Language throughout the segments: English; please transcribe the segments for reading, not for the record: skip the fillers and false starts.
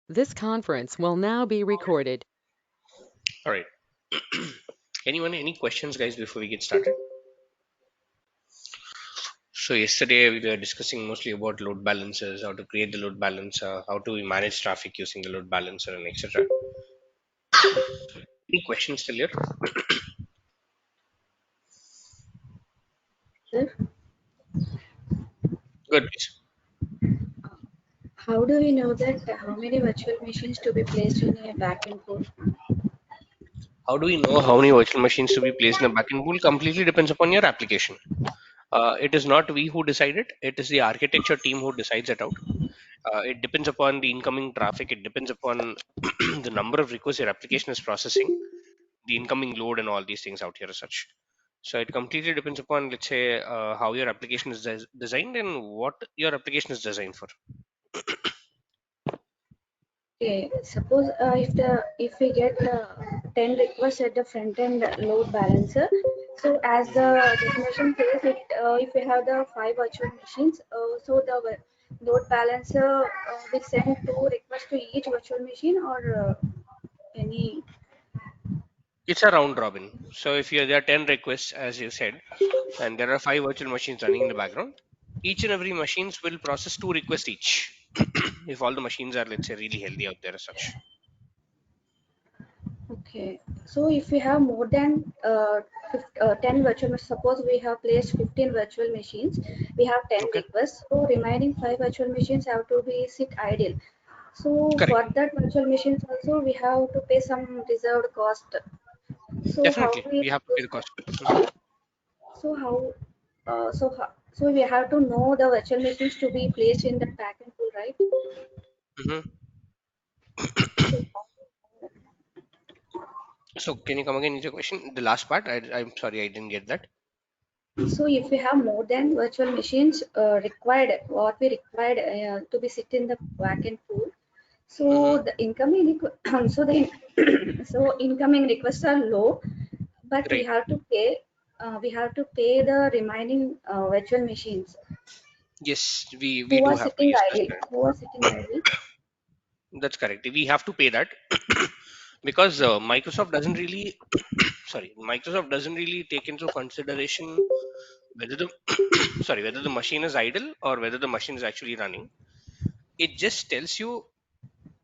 This conference will now be recorded. All right. Anyone, any questions, guys, before we get started? So yesterday we were discussing mostly about load balancers, how to create the load balancer, how to manage traffic using the load balancer, and etc. Any questions still here? Sir, Good. Please. how do we know that how many virtual machines to be placed in a backend pool? How do we know how many virtual machines to be placed in a backend pool? Completely depends upon your application. It is not we who decide it. It is the architecture team who decides it out. It depends upon the incoming traffic. It depends upon the number of requests your application is processing, the incoming load, and all these things out here as such. So it completely depends upon, let's say, how your application is designed and what your application is designed for. Okay, suppose if we get 10 requests at the front end load balancer, so as the Mhm. definition says, if we have the five virtual machines, so the load balancer will send two requests to each virtual machine or any. It's a round robin. So if there are 10 requests, as you said, and there are five virtual machines running in the background, each and every machines will process two requests each. If all the machines are, let's say, really healthy out there as such. Okay, so if we have more than 10 virtual machines, suppose we have placed 15 virtual machines, we have 10 Okay. requests, so remaining 5 virtual machines have to be sit idle. So Correct. for that virtual machines also we have to pay some reserved cost. So how Definitely. we We have to pay choose the cost. that? So so we have to know the virtual machines to be placed in the backend pool, right? Mhm. So So can you come again with your question? The last part. I'm sorry, I didn't get that. So if we have more than virtual machines required, what we required to be sit in the backend pool, Hmm. so the incoming so the so incoming requests are low, but Right. we have to pay the remaining virtual machines Yes, we do have to. Yes, that's correct. who are sitting idle. That's correct. We have to pay that because Microsoft doesn't really, sorry, Microsoft doesn't really take into consideration whether the sorry, whether the machine is idle or whether the machine is actually running. It just tells you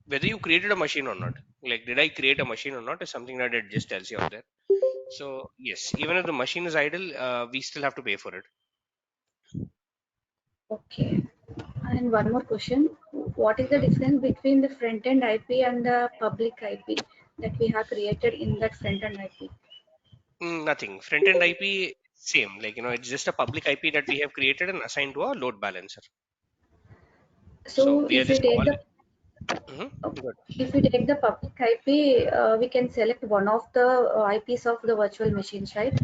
whether you created a machine or not. Like, did I create a machine or not? Is something that it just tells you out there. So yes, even if the machine is idle, we still have to pay for it. Okay. And one more question: what is the Mhm. difference between the front end IP and the public IP that we have created in that front end IP? Nothing. Front end IP same. Like, it's just a public IP that we have created and assigned to a load balancer. So So we are if we just take calling. the Good. if we take the public IP, we can select one of the IPs of the virtual machines, right?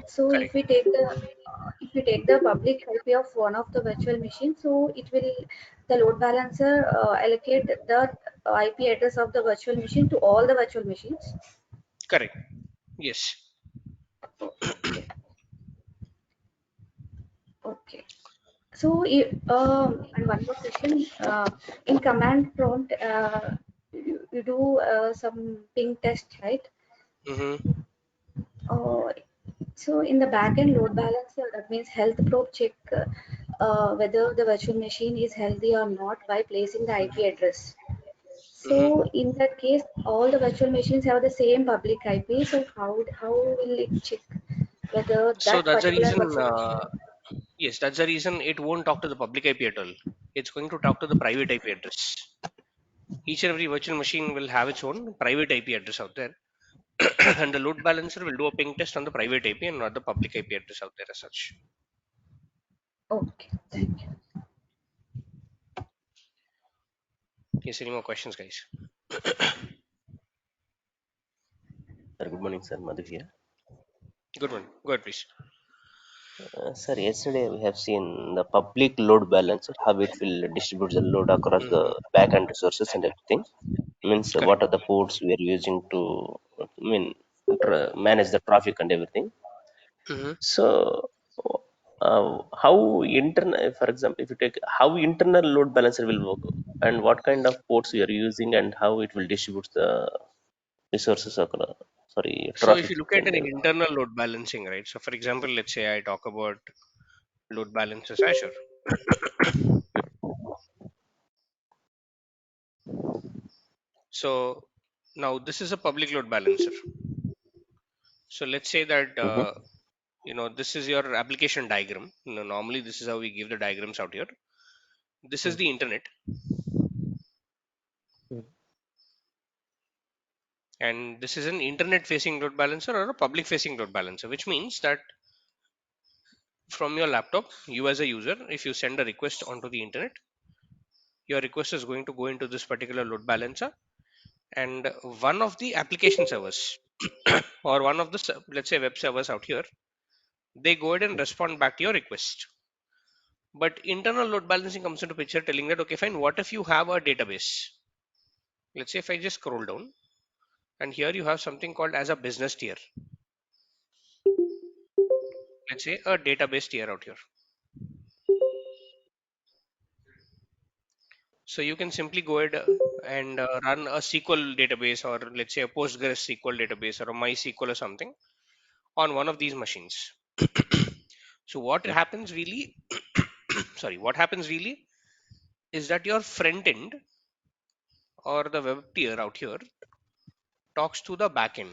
So Correct. if we take the public IP of one of the virtual machines, so it will the load balancer allocate the IP address of the virtual machine to all the virtual machines. Correct. Yes. Okay, okay. So, and one more question. In command prompt, you do some ping test, right? Mm-hmm. Uh, so, in the backend load balancer, that means health probe check whether the virtual machine is healthy or not by placing the IP address. So, Mm-hmm. in that case, all the virtual machines have the same public IP. So, how will it check whether So that that's the particular reason. virtual machine? Yes, that's the reason it won't talk to the public IP at all. It's going to talk to the private IP address. Each and every virtual machine will have its own private IP address out there, and the load balancer will do a ping test on the private IP and not the public IP address out there as such. Okay, thank you. Yes, any more questions, guys? Sir, good morning, sir. Madhu here. Good one. Go ahead, please. Sir, yesterday we have seen the public load balancer, how it will distribute the load across the Hmm. backend resources and everything. Means Correct. what are the ports we are using to manage the traffic and everything. Hmm. So how internal, for example, if you take how internal load balancer will work, and what kind of ports you are using, and how it will distribute the resources across, sorry, So if traffic you look at and an everything. internal load balancing, right? So for example, let's say I talk about load balancers Azure. So now this is a public load balancer. So let's say that Mm-hmm. this is your application diagram. Normally this is how we give the diagrams out here. This is the internet, and this is an internet facing load balancer or a public facing load balancer, which means that from your laptop, you as a user, if you send a request onto the internet, your request is going to go into this particular load balancer, and one of the application servers or one of the let's say web servers out here, they go ahead and respond back to your request. But internal load balancing comes into picture, telling that, okay, fine, what if you have a database? Let's say if I just scroll down, and here you have something called as a business tier. Let's say a database tier out here. So you can simply go ahead and run a SQL database, or let's say a Postgres SQL database or a MySQL or something on one of these machines. So what happens really, sorry, what happens really is that your front end or the web tier out here talks to the backend.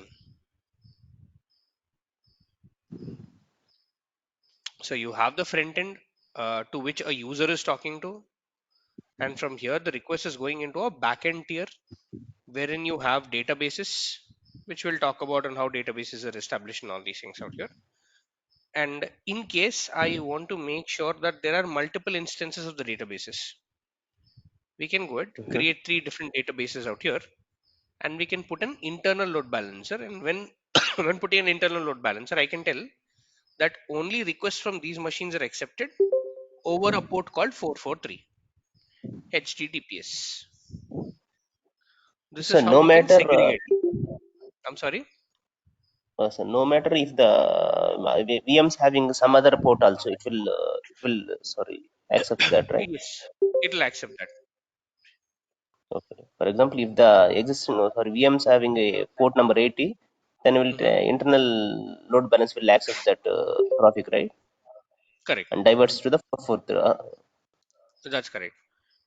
So you have the front end to which a user is talking to, and from here the request is going into a backend tier wherein you have databases, which we'll talk about on how databases are established and all these things out here. And in case I want to make sure that there are multiple instances of the databases, we can go ahead, Mm-hmm. create three different databases out here, and we can put an internal load balancer. And when when putting an internal load balancer, I can tell that only requests from these machines are accepted over a port called 443 HTTPS. This So is how no we can matter, segregate. I'm sorry. so no matter if the VMs having some other port also, it will sorry accept that, right? Yes, it'll accept that. Okay. For example, if the existing, sorry, VMs having a port number 80, then will Mhm. internal load balance will accept that traffic, right? Correct. And diverts to the fourth. That's correct.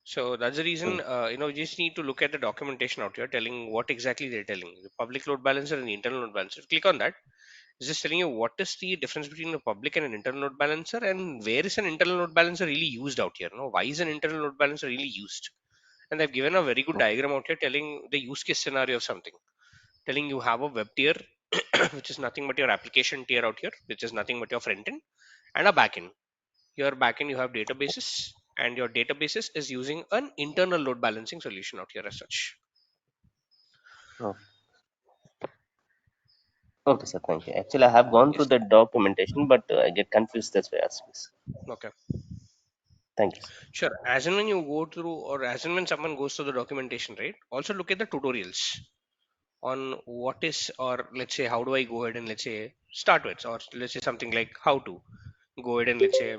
So that's the reason, Mm, you just need to look at the documentation out here telling what exactly they're telling. The public load balancer and the internal load balancer. Click on that. It's just telling you what is the difference between a public and an internal load balancer, and where is an internal load balancer really used out here. Why is an internal load balancer really used? And they've given a very good okay. diagram out here telling the use case scenario of something. Telling you have a web tier, which is nothing but your application tier out here, which is nothing but your front end, and a backend. Your backend, you have databases, and your databases is using an internal load balancing solution out here as such. Oh, okay, sir. Thank you. Actually, I have gone through Yes. the documentation, but I get confused. That's why I asked this. Okay. Thank you, sir. Sure. As and when you go through, or as and when someone goes through the documentation, right? Also look at the tutorials on what is, or let's say, how do I go ahead and let's say start with, or let's say something like how to go ahead and let's say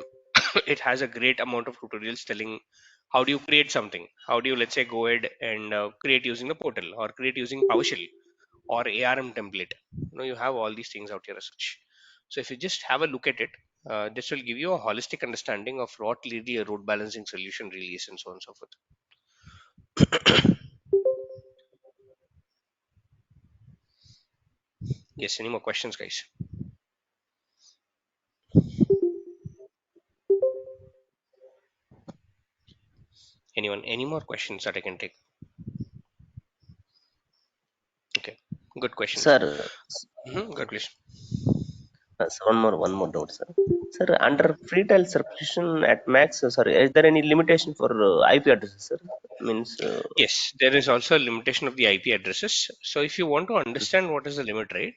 it has a great amount of tutorials telling how do you create something, how do you let's say go ahead and create using the portal or create using PowerShell or ARM template. You have all these things out here as such. So if you just have a look at it, this will give you a holistic understanding of what really a load balancing solution really is, and so on and so forth. Yes, any more questions, guys? Anyone, any more questions that I can take? Okay, good questions. Sir, Good question. so one more doubt, sir. Sir, under free trial subscription at max, sorry, is there any limitation for IP addresses, sir? Means, Yes, there is also a limitation of the IP addresses. So if you want to understand what is the limit, right,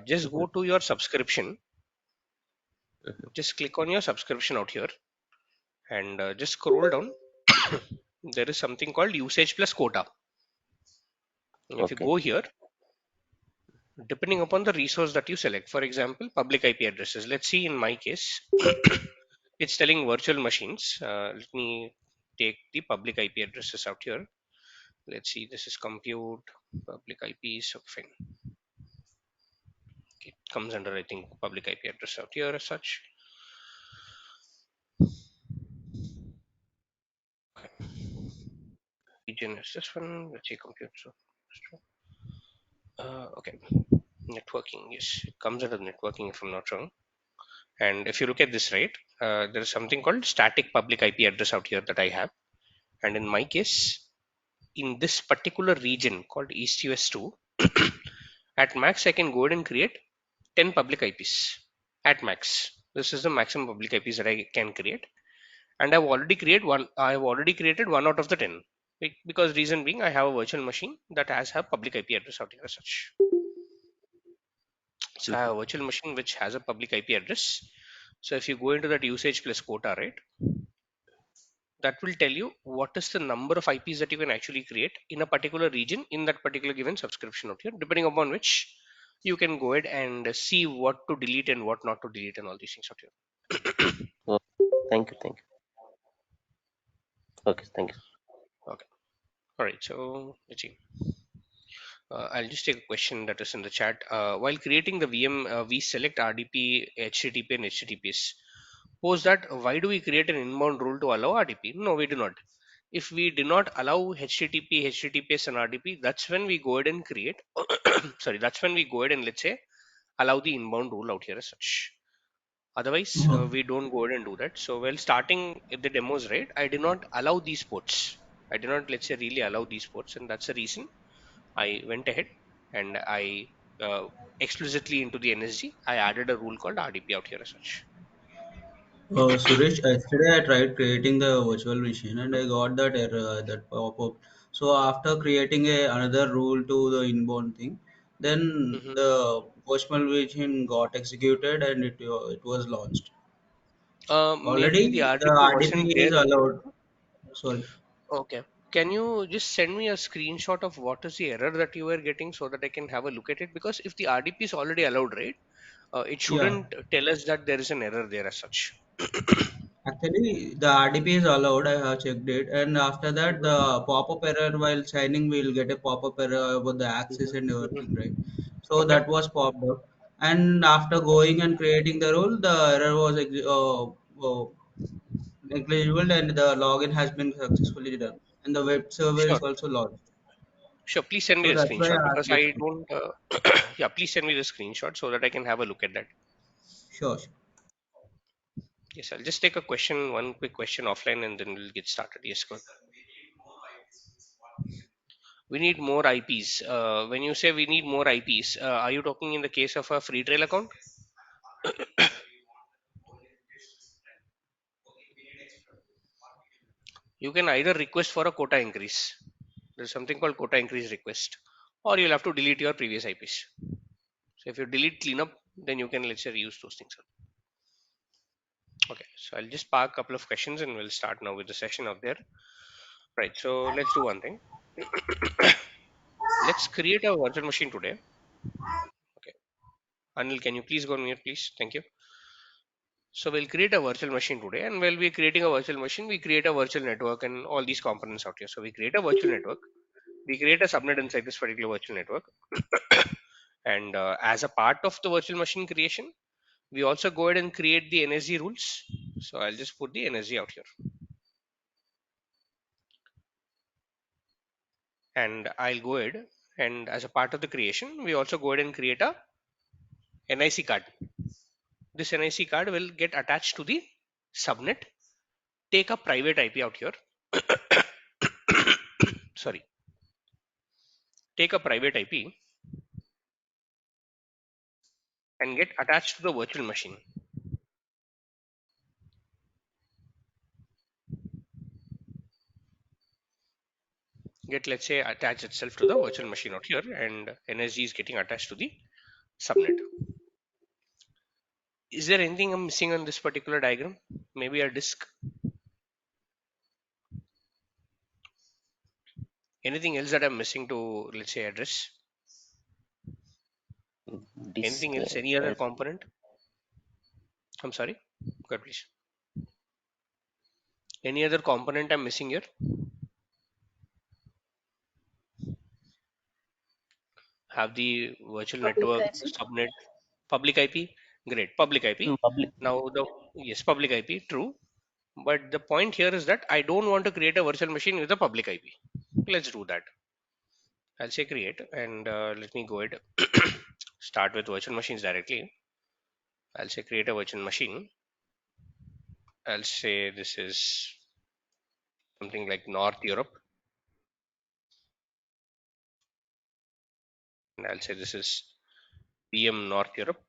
just mhm, go to your subscription. Just click on your subscription out here and just scroll down. There is something called usage plus quota. If you okay, go here, depending upon the resource that you select. For example, public IP addresses. Let's see in my case, it's telling virtual machines. Let me take the public IP addresses out here. Let's see, this is compute, public IP, so fine. It comes under, I think, public IP address out here as such. Okay. Region is this one. Let's see, compute. So, okay, networking. Yes, it comes under networking if I'm not wrong. And if you look at this, right, there is something called static public IP address out here that I have. And in my case, in this particular region called East US 2, at max, I can go ahead and create 10 public IPs at max. This is the maximum public IPs that I can create. And I've already created one out of the 10. Because reason being, I have a virtual machine that has a public IP address out here as such. So I have a virtual machine which has a public IP address. So if you go into that usage plus quota, right, that will tell you what is the number of IPs that you can actually create in a particular region in that particular given subscription out here, depending upon which you can go ahead and see what to delete and what not to delete and all these things out here. Oh, thank you, thank you. Okay, thank you. Okay. All right. So let's see. I'll just take a question that is in the chat. While creating the VM, we select RDP, HTTP, and HTTPS. Post that, why do we create an inbound rule to allow RDP? No, we do not. If we do not allow HTTP, HTTPS, and RDP, that's when we go ahead and create. Sorry, that's when we go ahead and let's say allow the inbound rule out here as such. Otherwise, Oh, we don't go ahead and do that. So while starting the demos, right, I did not allow these ports. I did not, let's say, really allow these ports, and that's the reason I went ahead and I explicitly into the NSG, I added a rule called RDP out here as such. Suresh, yesterday I tried creating the virtual machine and I got that error, that pop-up. So after creating another rule to the inbound thing, then Hmm. the virtual machine got executed and it was launched. Maybe the Already the RDP wasn't RDP there. is allowed. Sorry. Okay. Can you just send me a screenshot of what is the error that you were getting so that I can have a look at it? Because if the RDP is already allowed, right, it Yeah. shouldn't tell us that there is an error there as such. Actually, the RDP is allowed. I have checked it, and after that, Mhm, the pop-up error while signing, we'll get a pop-up error about the access mhm, and everything, mhm. right? So Okay. that was popped up, and after going and creating the rule, the error was negligible, and the login has been successfully done, and the web server is Sure. also launched. Sure. Please send me So the that's why screenshot I asked because this I one. don't. Yeah, please send me the screenshot so that I can have a look at that. Sure, sure. Yes, I'll just take a question, one quick question offline, and then we'll get started. Yes, good. We need more IPs. When you say we need more IPs, are you talking in the case of a free trail account? You can either request for a quota increase. There's something called quota increase request, or you'll have to delete your previous IPs. So if you delete cleanup, then you can let's say reuse those things. Okay, so I'll just park a couple of questions and we'll start now with the session out there. Right. So let's do one thing. Let's create a virtual machine today. Okay. Anil, can you please go on mute, please? Thank you. So we'll create a virtual machine today, and while we're creating a virtual machine, we create a virtual network and all these components out here. So we create a virtual network. We create a subnet inside this particular virtual network, and as a part of the virtual machine creation, we also go ahead and create the NSG rules. So I'll just put the NSG out here, and I'll go ahead and as a part of the creation, we also go ahead and create a NIC card. This NIC card will get attached to the subnet. Take a private IP out here. Sorry, take a private IP and get attached to the virtual machine. Get, let's say, attach itself to the virtual machine out here, and NSG is getting attached to the subnet. Is there anything I'm missing on this particular diagram? Maybe a disk. Anything else that I'm missing to, let's say, address? Disk, Anything else? Any other right? component? I'm sorry. Go ahead, please. Any other component I'm missing here? Have the virtual Public network IP. subnet public IP? Great, public IP. Public. Now the yes, public IP, true. But the point here is that I don't want to create a virtual machine with a public IP. Let's do that. I'll say create and let me go ahead start with virtual machines directly. I'll say create a virtual machine. I'll say this is something like North Europe, and I'll say this is PM North Europe.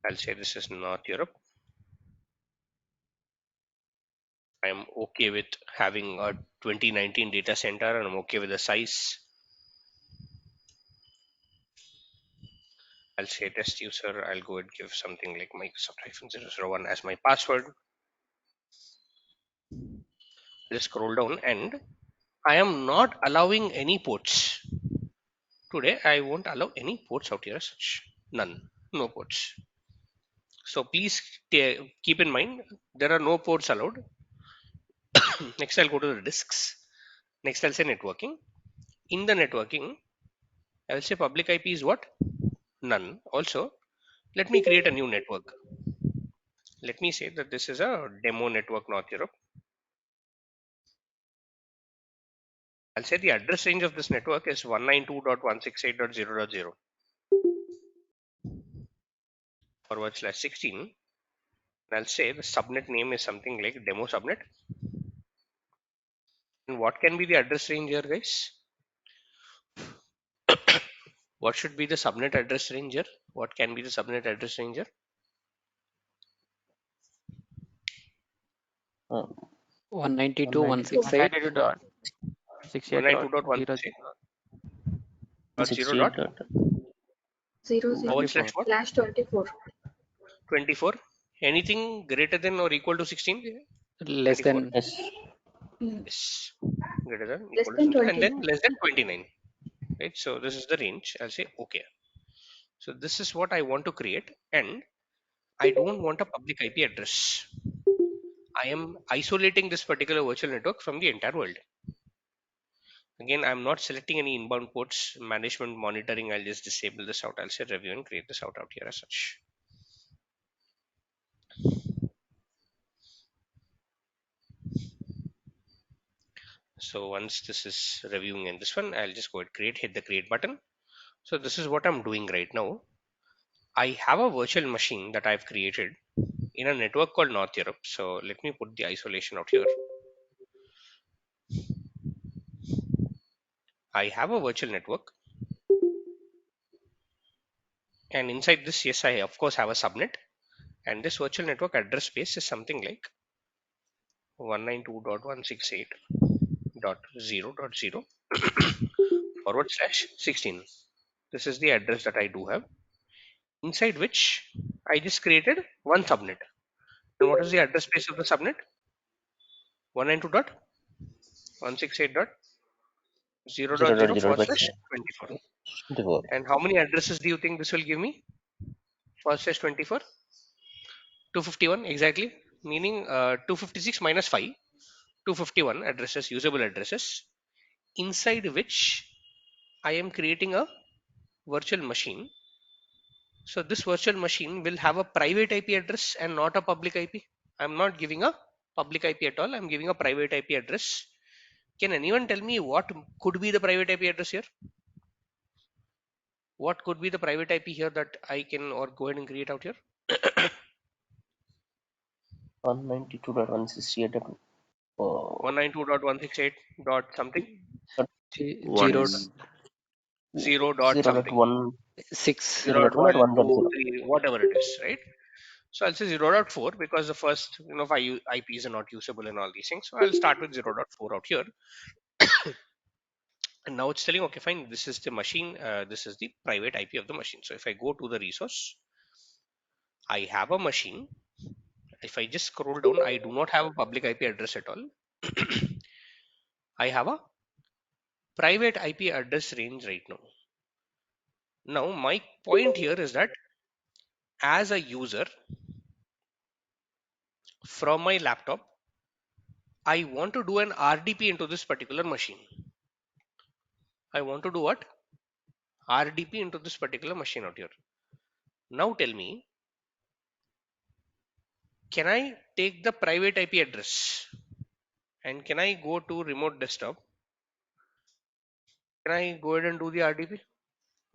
I'll say this is North Europe. I'm okay with having a 2019 data center and I'm okay with the size. I'll say test user. I'll go and give something like Microsoft-001 as my password. Just scroll down and I am not allowing any ports. Today I won't allow any ports out here as such. None. No ports. So please keep in mind there are no ports allowed. Next I'll go to the disks. Next I'll say networking. In the networking, I'll say public IP is what? None. Also, let me create a new network. Let me say that this is a demo network North Europe. I'll say the address range of this network is 192.168.0.0 /16. I'll say the subnet name is something like demo subnet. And what can be the address range here, guys? What should be the subnet address range here? What can be the subnet address range here? Uh, 192.168 192.168.0 168 dot dot forward 00 slash 24. what? slash 24. 24. Anything greater than or equal to 16? Less 24. than Yes. Mm. Yes. Greater than Less equal to than 16 and then 29. less than 29. Right. So this is the range. I'll say okay. So this is what I want to create and I don't want a public IP address. I am isolating this particular virtual network from the entire world. Again, I'm not selecting any inbound ports, management monitoring. I'll just disable this out. I'll say review and create this out here as such. So once this is reviewing in this one, I'll just go ahead create, hit the create button. So this is what I'm doing right now. I have a virtual machine that I've created in a network called North Europe. So let me put the isolation out here. I have a virtual network and inside this, yes, I of course have a subnet and this virtual network address space is something like 192.168.0.0 /16. This is the address that I do have inside which I just created one subnet. And what is the address space of the subnet? 0 dot 192.168.0.0 0 forward by slash 24. 24. And how many addresses do you think this will give me? Forward slash 24? 251 exactly. Meaning 256 minus 5. 251 addresses, usable addresses, inside which I am creating a virtual machine. So this virtual machine will have a private IP address and not a public IP. I'm not giving a public IP at all. I'm giving a private IP address. Can anyone tell me what could be the private IP address here? What could be the private IP here that I can or go ahead and create out here? 192.168 dot 192.168 dot something, zero 1 0 dot 0 dot something, 1 6. 0 0 dot dot 1 1, dot 1 dot 2, 0. 3, whatever it is, right? So I'll say 0.4 because the first 5 IPs are not usable in all these things. So I'll start with 0.4 out here. And now it's telling, okay, fine, this is the machine. This is the private IP of the machine. So if I go to the resource, I have a machine. If I just scroll down, I do not have a public IP address at all. I have a private IP address range right now. Now, my point here is that as a user from my laptop, I want to do an RDP into this particular machine. I want to do what? RDP into this particular machine out here. Now tell me, can I take the private IP address and can I go to remote desktop? Can I go ahead and do the RDP?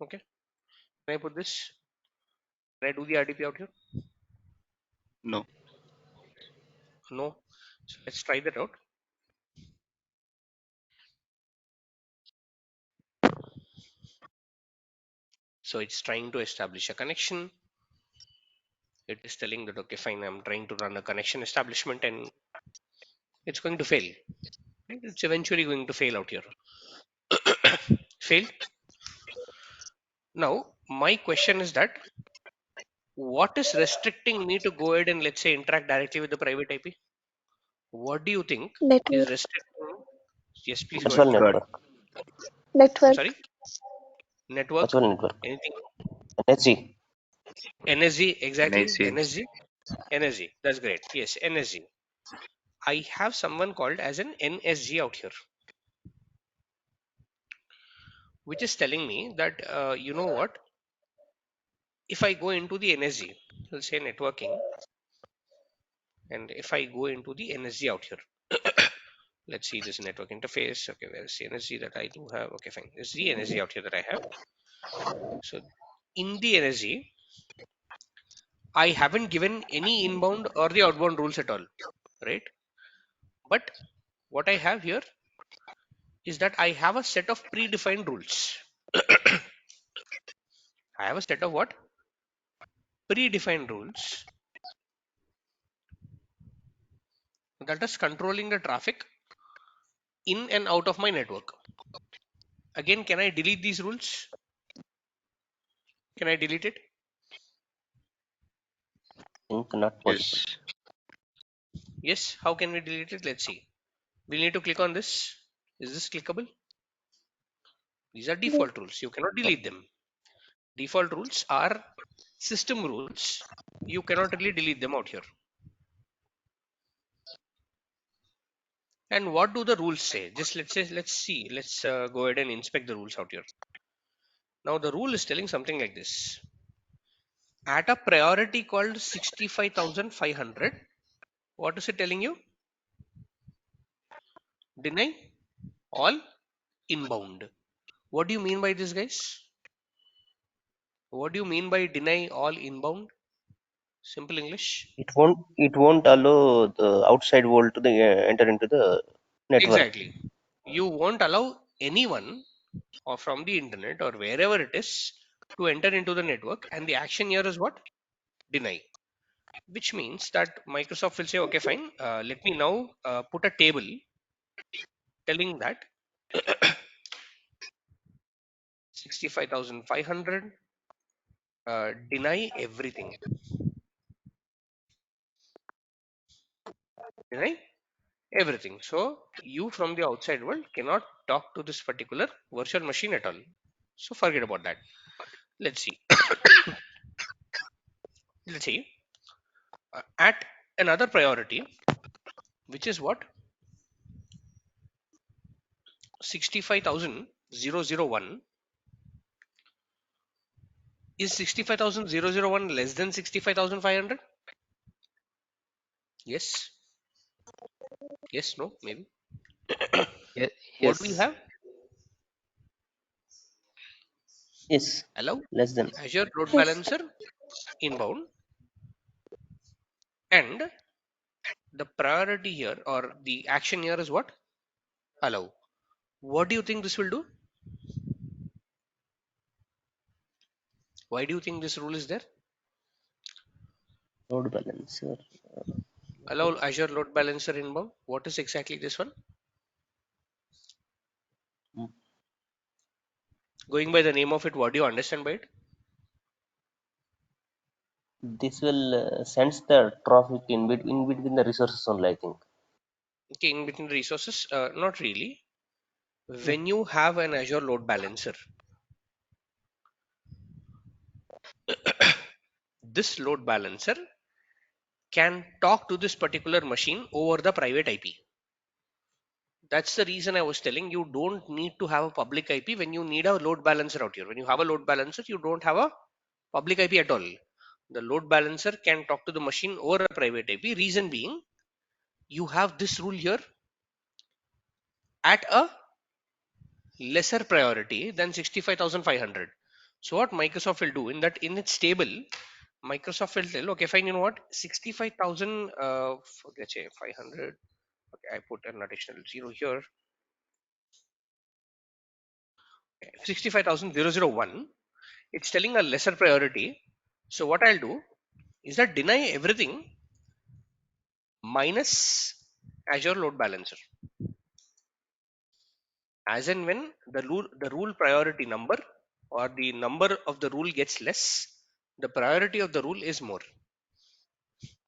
Okay. Can I put this? Can I do the RDP out here? No. No. So let's try that out. So it's trying to establish a connection. It is telling that, okay, fine, I'm trying to run a connection establishment and it's going to fail. Right? It's eventually going to fail out here. Failed. Now, my question is that what is restricting me to go ahead and let's say interact directly with the private IP? What do you think is Network. restricting? Yes, please go Virtual ahead. Network. network. I'm Network. sorry. Network. Virtual network. Anything? NSG. NSG. Exactly. NIC. NSG. NSG. That's great. Yes, NSG. I have someone called as an NSG out here, which is telling me that you know what? If I go into the NSG, let's say networking, and if I go into the NSG out here, let's see this network interface. Okay, where is the NSG that I do have? Okay, fine. This is the NSG out here that I have. So in the NSG, I haven't given any inbound or the outbound rules at all, right? But what I have here is that I have a set of predefined rules. I have a set of what? Predefined rules that is controlling the traffic in and out of my network. Again, can I delete these rules? Can I delete it? Think not possible. Yes. Yes. How can we delete it? Let's see. We'll need to click on this. Is this clickable? These are Yes. default rules. You cannot delete them. Default rules are system rules. You cannot really delete them out here. And what do the rules say? Just let's say, let's see. Let's go ahead and inspect the rules out here. Now the rule is telling something like this. At a priority called 65,500, what is it telling you? Deny all inbound. What do you mean by this, guys? What do you mean by deny all inbound? Simple English. It won't allow the outside world to enter into the network. Exactly. You won't allow anyone or from the internet or wherever it is to enter into the network, and the action here is what? Deny. Which means that Microsoft will say, okay, fine, let me now put a table telling that 65,500 deny everything. Deny everything. So you from the outside world cannot talk to this particular virtual machine at all. So forget about that. Let's see. Let's see. At another priority, which is what? 65,001. Is 65,001 less than 65,500? Yes. Yes. No. Maybe. Yes. What do we Yes. have? Yes, Allow less than. Azure load Yes. balancer inbound, and the priority here or the action here is what? Allow. What do you think this will do? Why do you think this rule is there? Load balancer. Allow Azure load balancer inbound. What is exactly this one? Mm, Going by the name of it, what do you understand by it? This will sense the traffic in between the resources only, I think. Okay, in between resources, not really. Mm, When you have an Azure load balancer, this load balancer can talk to this particular machine over the private IP. That's the reason I was telling you don't need to have a public IP when you need a load balancer out here. When you have a load balancer, you don't have a public IP at all. The load balancer can talk to the machine over a private IP. Reason being, you have this rule here at a lesser priority than 65,500. So what Microsoft will do in that in its table, Microsoft will tell, okay, fine, you know what, 65,000, let's say 500. Okay, I put an additional zero here. 65,001. It's telling a lesser priority. So what I'll do is that deny everything minus Azure load balancer. As and when the rule priority number or the number of the rule gets less, the priority of the rule is more.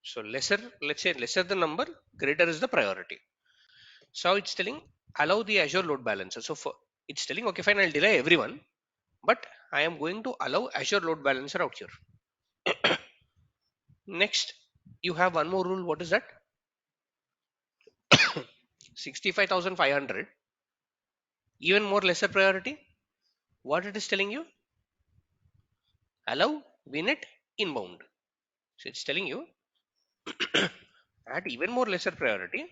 So lesser, let's say lesser the number, greater is the priority. So it's telling allow the Azure load balancer. So for it's telling, okay, fine, I'll delay everyone, but I am going to allow Azure load balancer out here. Next, you have one more rule. What is that? 65,500, even more lesser priority. What it is telling you? Allow VNet inbound. So it's telling you at even more lesser priority,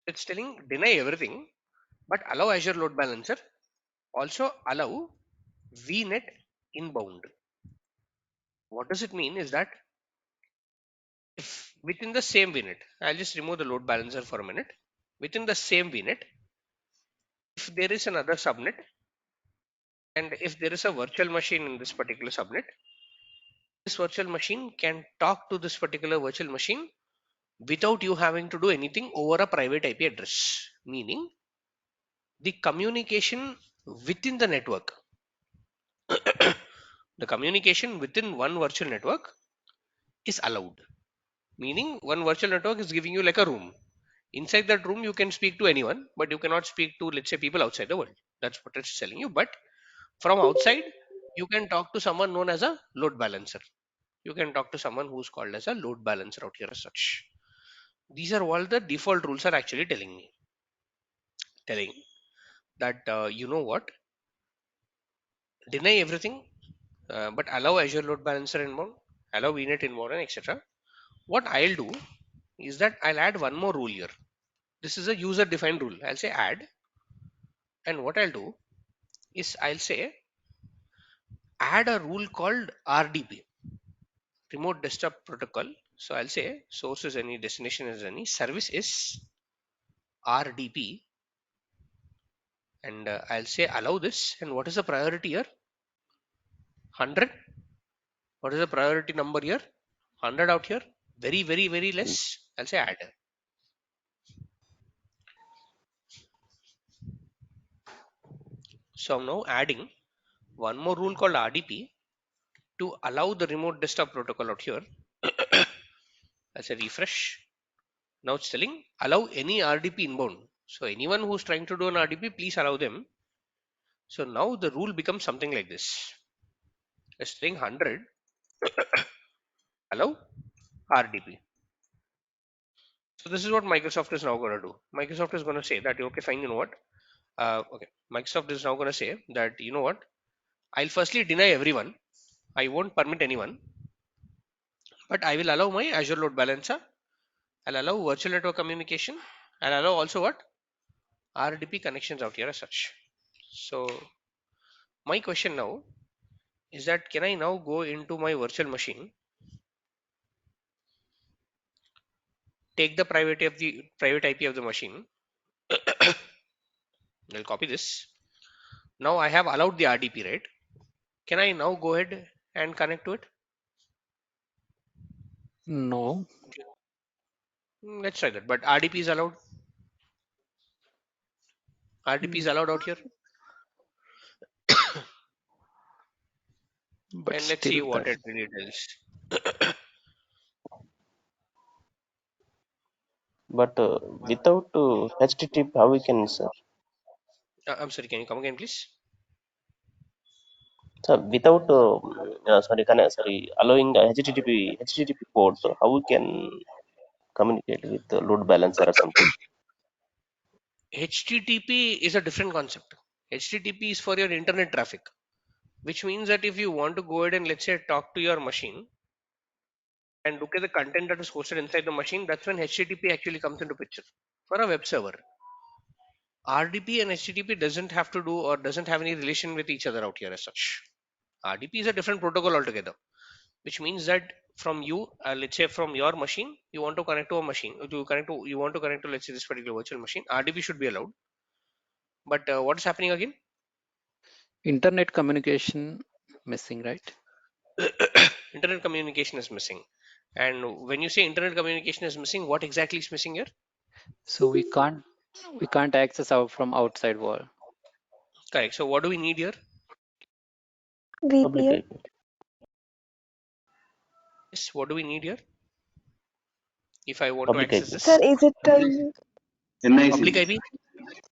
it's telling deny everything, but allow Azure load balancer. Also allow VNet inbound. What does it mean is that if within the same VNet, I'll just remove the load balancer for a minute. Within the same VNet, if there is another subnet and if there is a virtual machine in this particular subnet, this virtual machine can talk to this particular virtual machine without you having to do anything over a private IP address. Meaning the communication within the network, the communication within one virtual network is allowed. Meaning one virtual network is giving you like a room. Inside that room, you can speak to anyone, but you cannot speak to, let's say, people outside the world. That's what it's telling you. But from outside, you can talk to someone known as a load balancer. You can talk to someone who's called as a load balancer out here as such. These are all the default rules are actually telling me. Telling that, you know what, deny everything, but allow Azure load balancer inbound, allow VNet inbound, and etc. What I'll do is that I'll add one more rule here. This is a user defined rule. I'll say add, and what I'll do is I'll say add a rule called RDP, remote desktop protocol. So I'll say source is any, destination is any, service is RDP, and I'll say allow this. And what is the priority here? 100. What is the priority number here? 100 out here. Very, very, very less. I'll say add. So I'm now adding one more rule called RDP to allow the remote desktop protocol out here. I'll say refresh. Now it's telling allow any RDP inbound. So anyone who's trying to do an RDP, please allow them. So now the rule becomes something like this. It's telling 100 allow RDP. So this is what Microsoft is now going to do. Microsoft is going to say that, okay, fine, you know what? Okay, Microsoft is now going to say that, you know what? I'll firstly deny everyone. I won't permit anyone, but I will allow my Azure load balancer. I'll allow virtual network communication. I'll allow also what? RDP connections out here as such. So my question now is that can I now go into my virtual machine, take the private IP of the machine, I'll copy this. Now I have allowed the RDP, right? Can I now go ahead and connect to it? No, Let's try that. But RDP is allowed. RDP is mm, allowed out here. but And let's see still what that. it really does. But without HTTP, how we can, sir? I'm sorry, can you come again, please? So without sorry, allowing HTTP port, so how we can communicate with the load balancer or something? HTTP is a different concept. HTTP is for your internet traffic, which means that if you want to go ahead and let's say talk to your machine and look at the content that is hosted inside the machine, that's when HTTP actually comes into picture for a web server. RDP and HTTP doesn't have to do or doesn't have any relation with each other out here as such. RDP is a different protocol altogether, which means that from you, let's say from your machine, you want to connect to a machine, you want to connect to let's say this particular virtual machine. RDP should be allowed, but what is happening again? Internet communication missing, right? Internet communication is missing. And when you say internet communication is missing, what exactly is missing here? So we can't access out from outside world. Correct. So what do we need here? Public VPN. IP. Yes, what do we need here? If I want to Public access IP. Sir, this is it public NIC. IP,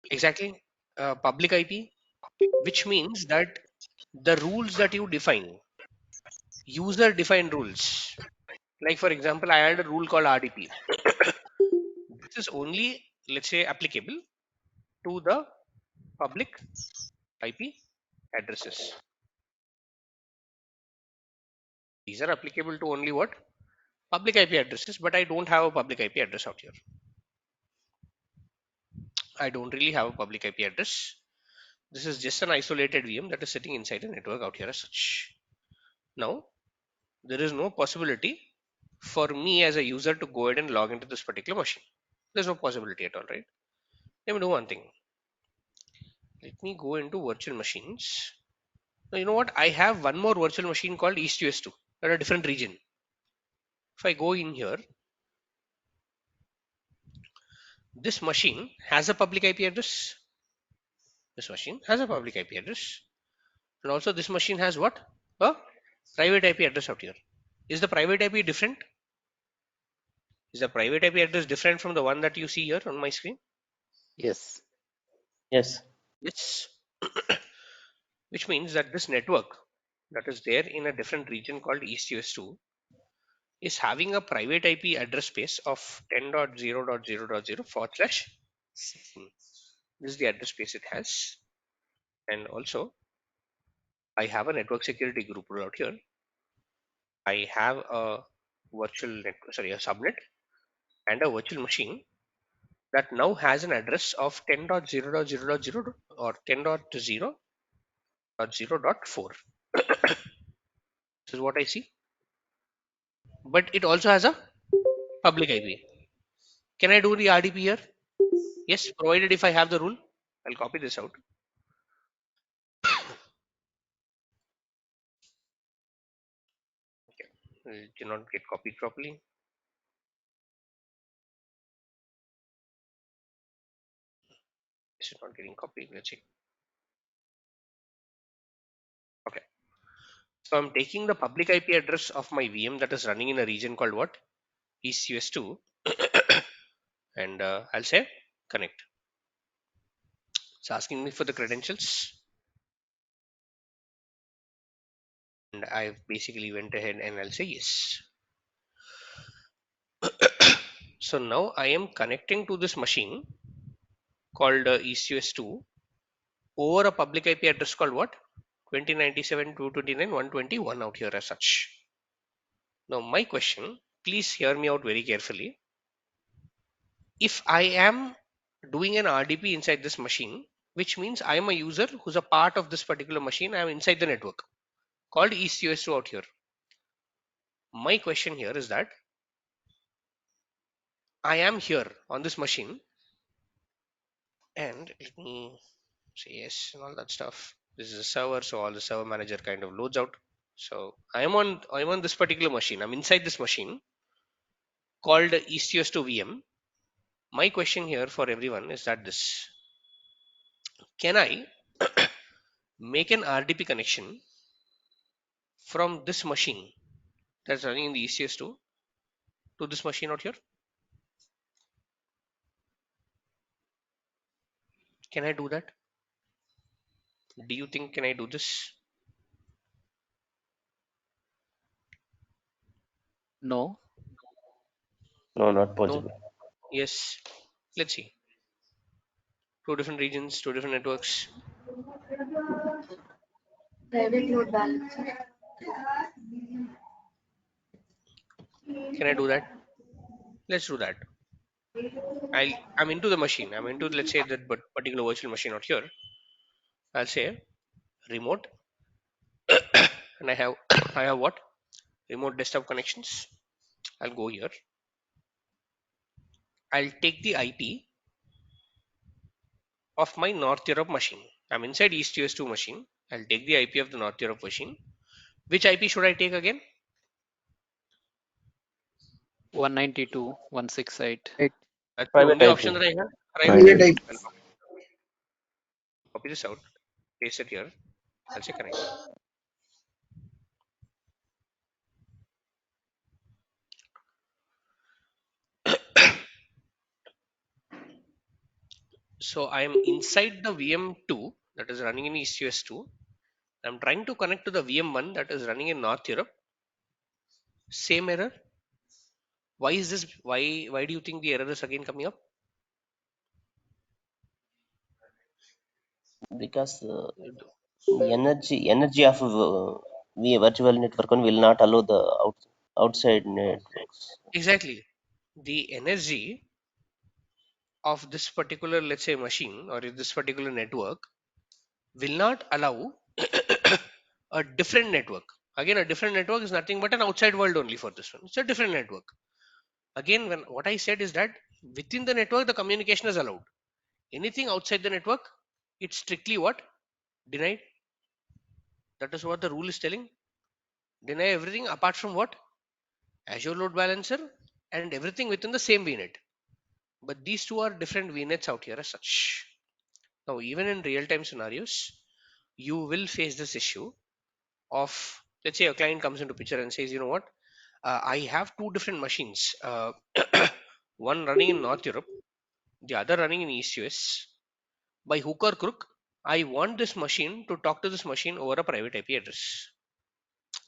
exactly, public IP, which means that the rules that you define, user defined rules. Like for example, I had a rule called RDP. This is only let's say applicable to the public IP addresses. These are applicable to only what? Public IP addresses, but I don't have a public IP address out here. I don't really have a public IP address. This is just an isolated VM that is sitting inside a network out here as such. Now, there is no possibility for me as a user to go ahead and log into this particular machine. There's no possibility at all, right? Let me do one thing. Let me go into virtual machines. Now, you know what? I have one more virtual machine called EastUS2 at a different region. If I go in here, this machine has a public IP address. This machine has a public IP address. And also this machine has what? A private IP address out here. Is the private IP different? Is the private IP address different from the one that you see here on my screen? Yes. Yes. Yes. Which means that this network that is there in a different region called EastUS2 is having a private IP address space of 10.0.0.0 forward slash 16. This is the address space it has. And also I have a network security group rule out here. I have a a subnet and a virtual machine that now has an address of 10.0.0.0 or 10.0.0.4. This is what I see. But it also has a public IP. Can I do the RDP here? Yes, provided if I have the rule. I'll copy this out. Okay. It did not get copied properly. This is not getting copied. Let's see. Okay. So I'm taking the public IP address of my VM that is running in a region called what? ECS2. And I'll say connect. It's asking me for the credentials. And I basically went ahead and I'll say yes. So now I am connecting to this machine called ECS2 over a public IP address called what? 2097.229.121 out here as such. Now my question, please hear me out very carefully. If I am doing an RDP inside this machine, which means I am a user who's a part of this particular machine, I am inside the network called ECS2 out here. My question here is that I am here on this machine and let me say yes and all that stuff. This is a server, so all the server manager kind of loads out. So I'm on this particular machine. I'm inside this machine called ECS2 VM. My question here for everyone is that this: can I make an RDP connection from this machine that's running in the ECS2 to this machine out here? Can I do that? Do you think can I do this? No. No, not No. possible. Yes. Let's see. Two different regions, two different networks. Private load balancer. Can I do that? Let's do that. I'm into the machine. I'm into, let's say, that particular virtual machine out here. I'll say remote, and I have I have what? Remote desktop connections. I'll go here. I'll take the IP of my North Europe machine. I'm inside East US2 machine. I'll take the IP of the North Europe machine. Which IP should I take again? 192.168. That's the Private only IP. option that I have. Private Private IP. IP. I'll copy this out, paste it here. I'll say connect. So I am inside the VM2 that is running in East US2. I'm trying to connect to the VM1 that is running in North Europe. Same error. Why is this? Why do you think the error is again coming up? Because the energy of the virtual network one will not allow the outside networks. Exactly. The energy of this particular, let's say, machine or this particular network will not allow a different network. Again, a different network is nothing but an outside world only for this one. It's a different network. Again, when what I said is that within the network, the communication is allowed. Anything outside the network, it's strictly what? Denied. That is what the rule is telling. Deny everything apart from what? Azure load balancer and everything within the same VNet. But these two are different VNets out here as such. Now, even in real time scenarios, you will face this issue of, let's say, a client comes into picture and says, you know what, I have two different machines, one running in North Europe, the other running in East US. By hook or crook, I want this machine to talk to this machine over a private IP address.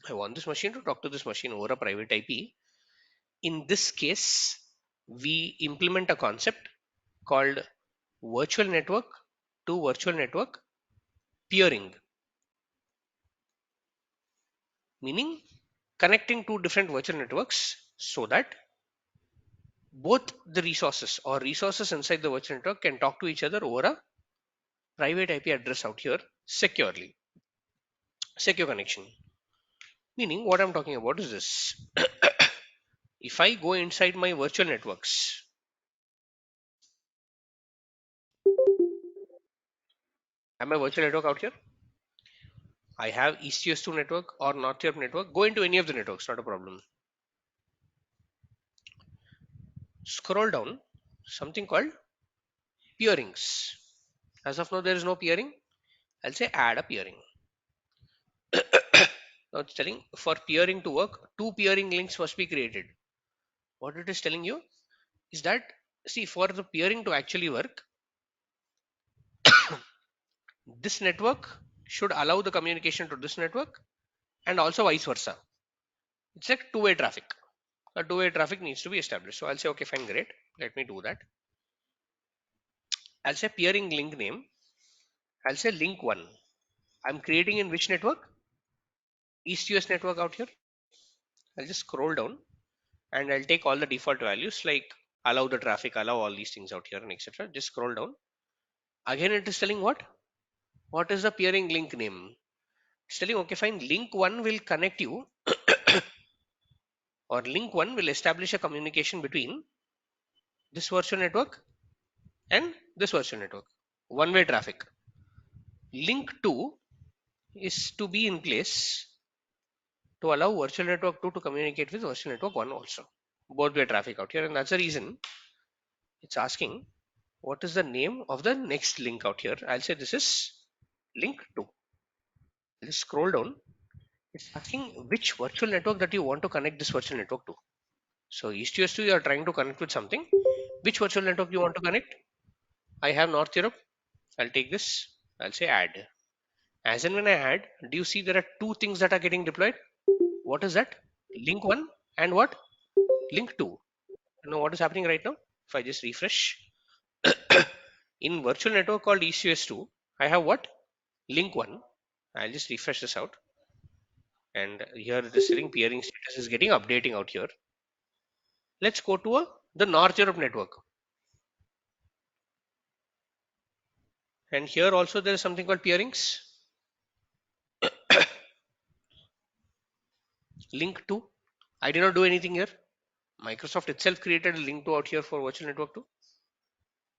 I want this machine to talk to this machine over a private IP. In this case, we implement a concept called virtual network to virtual network peering, meaning connecting two different virtual networks so that both the resources or resources inside the virtual network can talk to each other over a private IP address out here securely. Secure connection. Meaning, what I'm talking about is this. If I go inside my virtual networks, am I virtual network out here? I have ECS2 network or North Europe network. Go into any of the networks, not a problem. Scroll down, something called peerings. As of now, there is no peering. I'll say add a peering. Now it's telling for peering to work, two peering links must be created. What it is telling you is that, see, for the peering to actually work, this network should allow the communication to this network and also vice versa. It's like two-way traffic. A two-way traffic needs to be established. So I'll say, okay, fine, great. Let me do that. I'll say peering link name. I'll say link one. I'm creating in which network? East US network out here. I'll just scroll down and I'll take all the default values like allow the traffic, allow all these things out here and etc. Just scroll down. Again, it is telling what? What is the peering link name? It's telling, okay, fine, link one will connect you or link one will establish a communication between this virtual network and this virtual network. One way traffic. Link 2 is to be in place to allow virtual network 2 to communicate with virtual network 1 also. Both way traffic out here. And that's the reason it's asking what is the name of the next link out here. I'll say this is link 2. Let's scroll down. It's asking which virtual network that you want to connect this virtual network to. So East US 2 you are trying to connect with something. Which virtual network you want to connect? I have North Europe. I'll take this. I'll say add. As and when I add, do you see there are two things that are getting deployed? What is that? Link 1 and what? Link 2. You know what is happening right now? If I just refresh, in virtual network called ECS2, I have what? Link 1. I'll just refresh this out. And here it is saying peering status is getting updating out here. Let's go to the North Europe network. And here also there is something called peerings. Link 2. I did not do anything here. Microsoft itself created a link 2 out here for virtual network 2.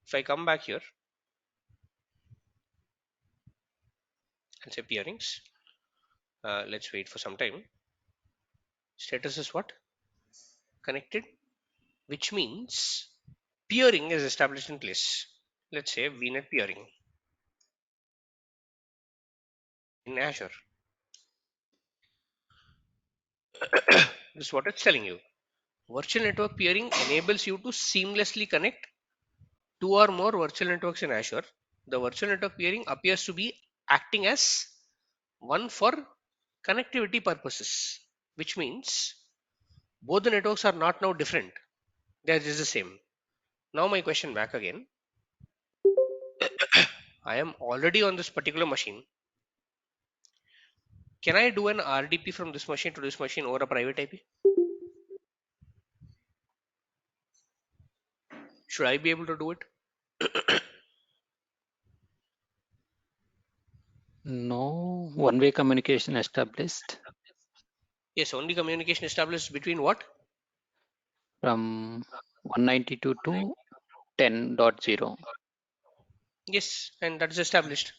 If I come back here and say peerings, let's wait for some time. Status is what? Connected, which means peering is established in place. Let's say VNet peering in Azure. This is what it's telling you. Virtual network peering enables you to seamlessly connect two or more virtual networks in Azure. The virtual network peering appears to be acting as one for connectivity purposes, which means both the networks are not now different, they are just the same. Now my question back again, I am already on this particular machine. Can I do an RDP from this machine to this machine over a private IP? Should I be able to do it? No one-way communication established Yes, only communication established between what? from 192 to 10.0. Yes, and that is established.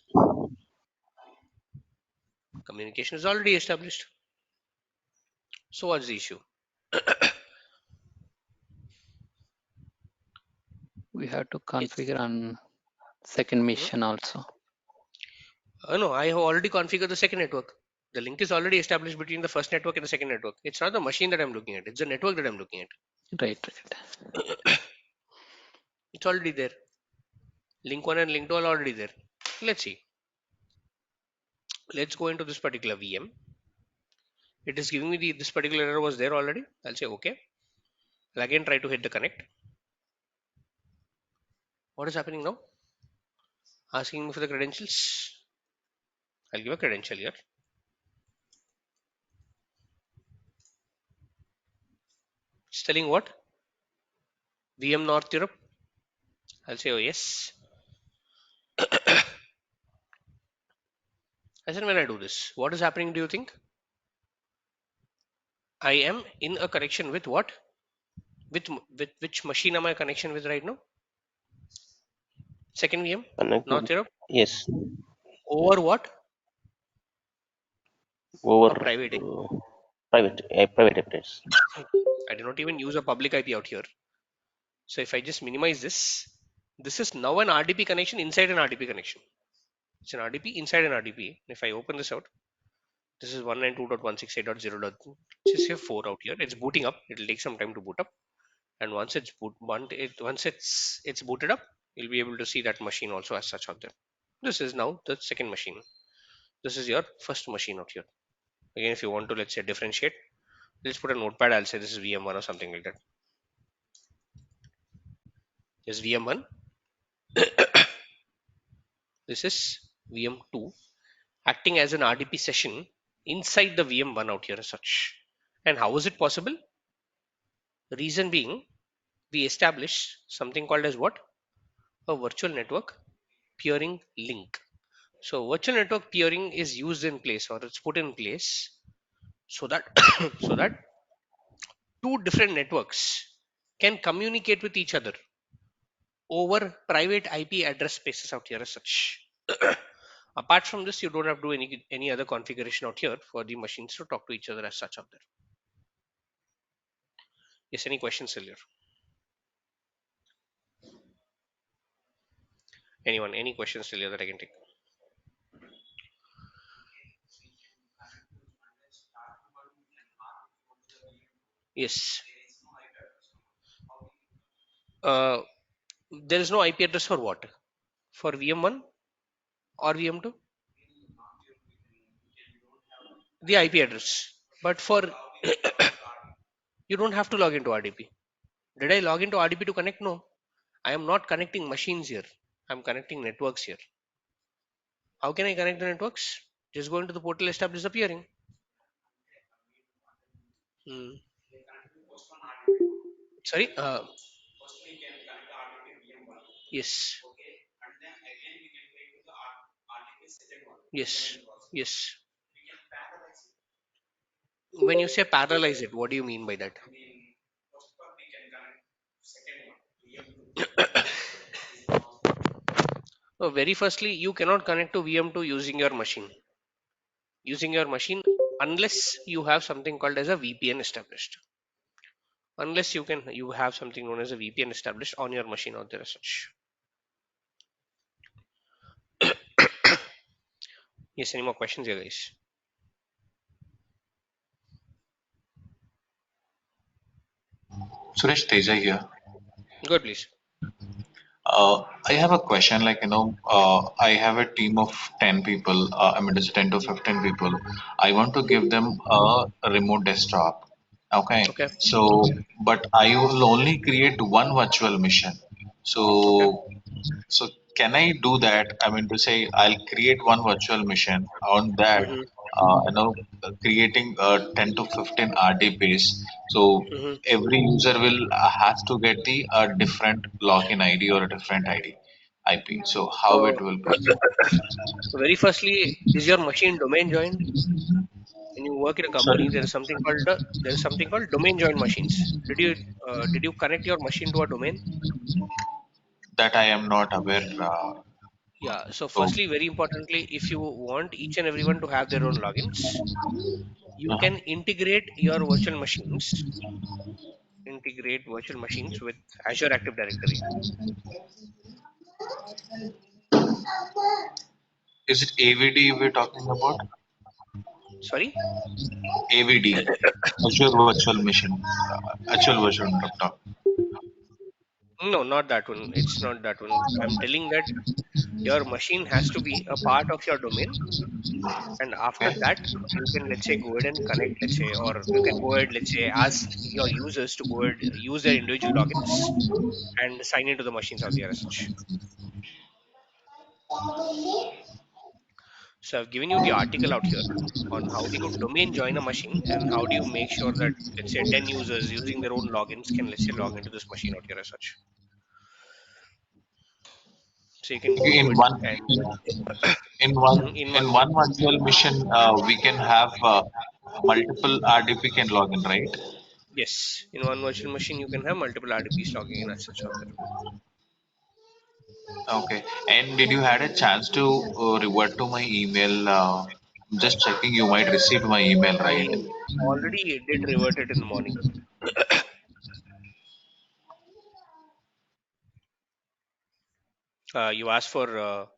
Communication is already established. So what's the issue? We have to Yes. configure on second Hmm? mission also. No, I have already configured the second network. The link is already established between the first network and the second network. It's not the machine that I'm looking at, it's the network that I'm looking at. Right, right. It's already there. Link 1 and link 2 are already there. Let's see. Let's go into this particular VM. It is giving me this particular error was there already. I'll say okay. I'll again try to hit the connect. What is happening now? Asking me for the credentials. I'll give a credential here. It's telling what? VM North Europe. I'll say oh yes. I said when I do this, what is happening do you think? I am in a connection with what? With which machine am I connection with right now? Second VM, Connected. North Europe. Yes, Over what? over A private IP. private address. I did not even use a public IP out here. So if I just minimize this is now an RDP connection inside an RDP connection. It's an RDP inside an RDP. If I open this out, this is 192.168.0. Just here 4 out here. It's booting up. It'll take some time to boot up. And once it's booted up, you'll be able to see that machine also as such out there. This is now the second machine. This is your first machine out here. Again, if you want to let's say differentiate, let's put a notepad. I'll say this is VM1 or something like that. This is VM1. This is VM2 acting as an RDP session inside the VM1 out here as such. And how is it possible? Reason being, we established something called as what? A virtual network peering link. So virtual network peering is used in place or it's put in place so that so that two different networks can communicate with each other over private IP address spaces out here as such. Apart from this, you don't have to do any other configuration out here for the machines to talk to each other as such out there. Yes, any questions earlier? Anyone? Any questions earlier that I can take? Yes. Uh, there is no IP address for what? For VM1 or VM2? The IP address. But for You don't have to log into RDP. Did I log into RDP to connect? No. I am not connecting machines here. I'm connecting networks here. How can I connect the networks? Just go into the portal established appearing. Hmm. Sorry. Yes. Yes. Yes. When you say parallelize it, what do you mean by that? Very firstly, you cannot connect to VM2 using your machine. Using your machine, unless you have something called as a VPN established. Unless you have something known as a VPN established on your machine out there as such. Yes. Any more questions here, guys? Suresh Teja here. Good, please. I have a question. I have a team of 10 people. I mean, it's 10 to 15 people. I want to give them a remote desktop. Okay. Okay. But I will only create one virtual mission. Okay. So, so can I do that? I mean, to say I'll create one virtual mission on that, Mm-hmm. creating 10 to 15 RDPs. So Mm-hmm. every user will have to get the different login ID or a different IP. So how Uh, it will proceed? Very firstly, is your machine domain joined? When you work in a company, Sorry, there is something called domain joined machines. Did you connect your machine to a domain? that I am not aware. Yeah. So So, firstly, very importantly, if you want each and everyone to have their own logins, you uh can integrate virtual machines with Azure Active Directory. is it AVD we're talking about? Sorry. AVD, Azure Virtual Machine, Azure Virtual Desktop. No, not that one. It's not that one. I'm telling that your machine has to be a part of your domain, and after Okay. that you can, let's say, go ahead and connect, let's say, or you can go ahead, let's say, ask your users to go ahead use their individual logins and sign into the machines out there as such. So I've given you the article out here on how do you domain join a machine and how do you make sure that, let's say, 10 users using their own logins can, let's say, log into this machine out here as such. So you can go In through it one and in one in in one. one virtual mission, we can have multiple RDP can log in, right? Yes, in one virtual machine you can have multiple RDPs logging in as such out there. Okay. And did you had a chance to revert to my email? Just checking, you might receive my email, right? I already did revert it in the morning. You asked for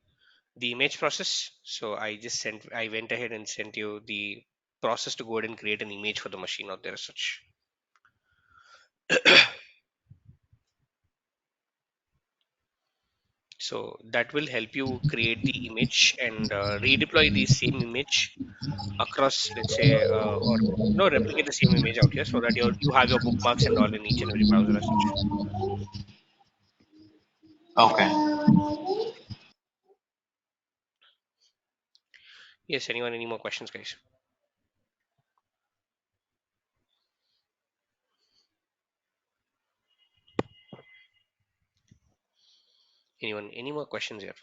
the image process, so I went ahead and sent you the process to go ahead and create an image for the machine out there as such. So that will help you create the image and redeploy the same image across, let's say, or no, replicate the same image out here so that you have your bookmarks and all in each and every browser as such. Okay. Yes. Anyone? Any more questions, guys? Anyone? Any more questions here?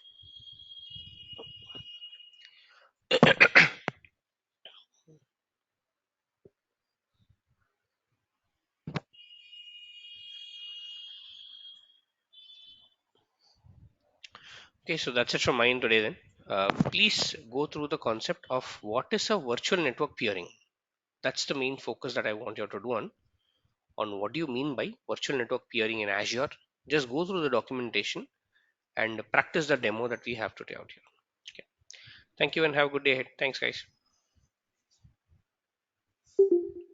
Okay, so that's it from mine today then. Please go through the concept of what is a virtual network peering. That's the main focus that I want you to do on what do you mean by virtual network peering in Azure. Just go through the documentation and practice the demo that we have today out here. Okay. Thank you and have a good day ahead. Thanks, guys.